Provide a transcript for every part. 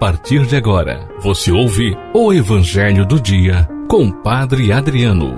partir de agora, você ouve o Evangelho do Dia com Padre Adriano.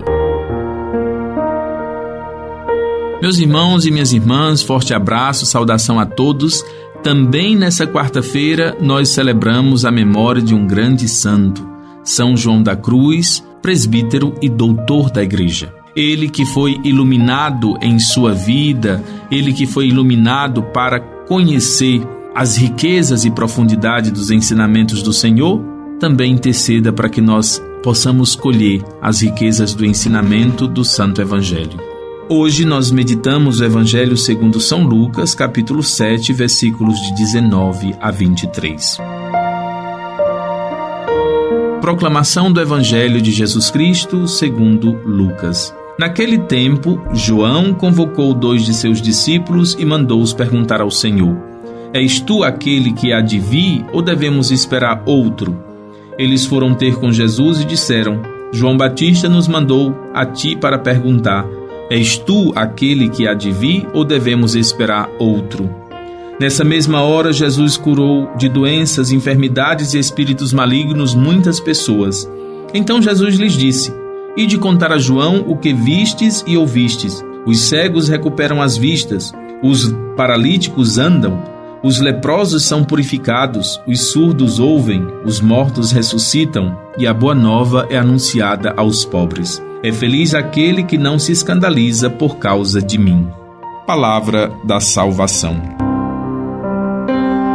Meus irmãos e minhas irmãs, forte abraço, saudação a todos. Também nessa quarta-feira nós celebramos a memória de um grande santo, São João da Cruz, presbítero e doutor da Igreja. Ele que foi iluminado em sua vida, ele que foi iluminado para conhecer as riquezas e profundidade dos ensinamentos do Senhor, também interceda para que nós possamos colher as riquezas do ensinamento do Santo Evangelho. Hoje nós meditamos o Evangelho segundo São Lucas, capítulo 7, versículos de 19 a 23. Proclamação do Evangelho de Jesus Cristo segundo Lucas. Naquele tempo, João convocou 2 de seus discípulos e mandou-os perguntar ao Senhor: És tu aquele que há de vir, ou devemos esperar outro? Eles foram ter com Jesus e disseram: João Batista nos mandou a ti para perguntar: És tu aquele que há de vir, ou devemos esperar outro? Nessa mesma hora, Jesus curou de doenças, enfermidades e espíritos malignos muitas pessoas. Então Jesus lhes disse: Ide contar a João o que vistes e ouvistes. Os cegos recuperam as vistas, os paralíticos andam, os leprosos são purificados, os surdos ouvem, os mortos ressuscitam, e a boa nova é anunciada aos pobres. É feliz aquele que não se escandaliza por causa de mim. Palavra da salvação.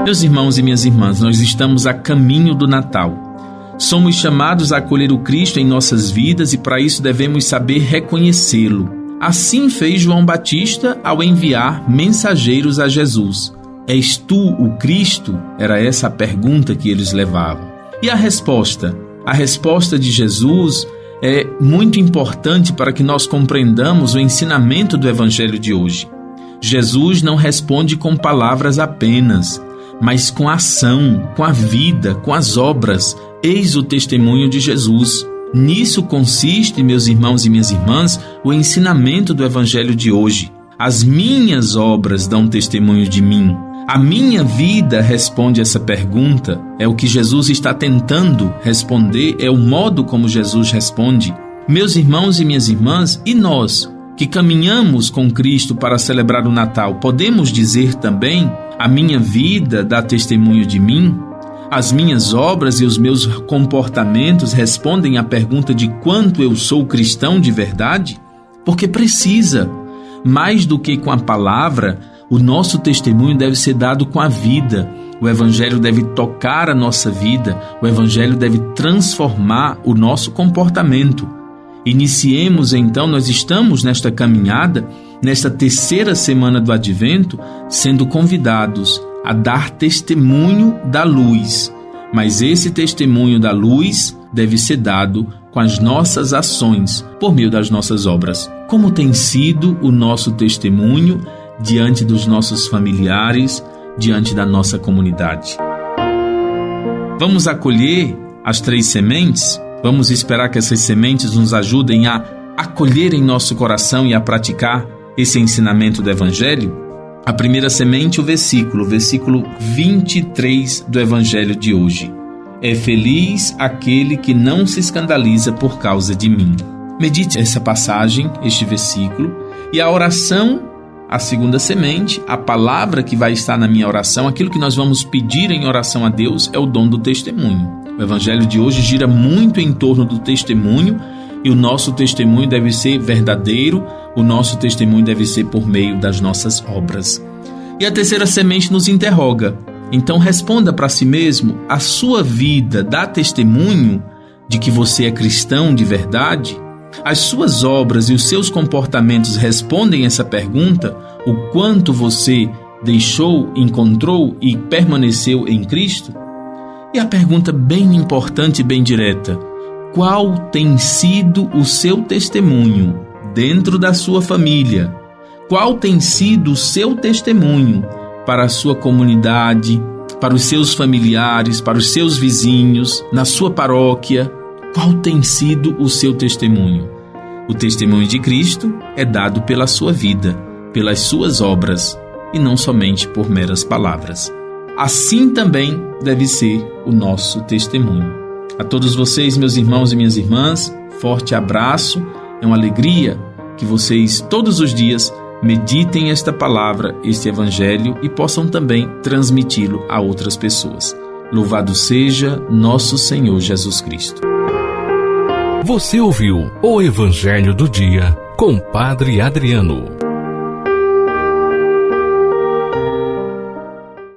Meus irmãos e minhas irmãs, nós estamos a caminho do Natal. Somos chamados a acolher o Cristo em nossas vidas e para isso devemos saber reconhecê-lo. Assim fez João Batista ao enviar mensageiros a Jesus. És tu o Cristo? Era essa a pergunta que eles levavam. E a resposta? A resposta de Jesus é muito importante para que nós compreendamos o ensinamento do Evangelho de hoje. Jesus não responde com palavras apenas, mas com a ação, com a vida, com as obras. Eis o testemunho de Jesus. Nisso consiste, meus irmãos e minhas irmãs, o ensinamento do Evangelho de hoje. As minhas obras dão testemunho de mim. A minha vida responde essa pergunta. É o que Jesus está tentando responder, é o modo como Jesus responde. Meus irmãos e minhas irmãs, e nós, que caminhamos com Cristo para celebrar o Natal, podemos dizer também: a minha vida dá testemunho de mim? As minhas obras e os meus comportamentos respondem à pergunta de quanto eu sou cristão de verdade? Porque precisa. Mais do que com a palavra, o nosso testemunho deve ser dado com a vida. O Evangelho deve tocar a nossa vida. O Evangelho deve transformar o nosso comportamento. Iniciemos então, nós estamos nesta caminhada, nesta terceira semana do Advento, sendo convidados a dar testemunho da luz. Mas esse testemunho da luz deve ser dado com as nossas ações, por meio das nossas obras. Como tem sido o nosso testemunho diante dos nossos familiares, diante da nossa comunidade? Vamos acolher as 3 sementes? Vamos esperar que essas sementes nos ajudem a acolher em nosso coração e a praticar esse ensinamento do Evangelho? A primeira semente, o versículo 23 do Evangelho de hoje. É feliz aquele que não se escandaliza por causa de mim. Medite essa passagem, este versículo, e a oração, a segunda semente, a palavra que vai estar na minha oração, aquilo que nós vamos pedir em oração a Deus é o dom do testemunho. O Evangelho de hoje gira muito em torno do testemunho, e o nosso testemunho deve ser verdadeiro, o nosso testemunho deve ser por meio das nossas obras. E a terceira semente nos interroga. Então responda para si mesmo: a sua vida dá testemunho de que você é cristão de verdade? As suas obras e os seus comportamentos respondem essa pergunta? O quanto você deixou, encontrou e permaneceu em Cristo? E a pergunta bem importante e bem direta: qual tem sido o seu testemunho dentro da sua família? Qual tem sido o seu testemunho para a sua comunidade, para os seus familiares, para os seus vizinhos, na sua paróquia? Qual tem sido o seu testemunho? O testemunho de Cristo é dado pela sua vida, pelas suas obras, e não somente por meras palavras. assim também deve ser o nosso testemunho. A todos vocês, meus irmãos e minhas irmãs, forte abraço. É uma alegria que vocês todos os dias meditem esta palavra, este evangelho e possam também transmiti-lo a outras pessoas. Louvado seja nosso Senhor Jesus Cristo. Você ouviu o Evangelho do Dia com Padre Adriano.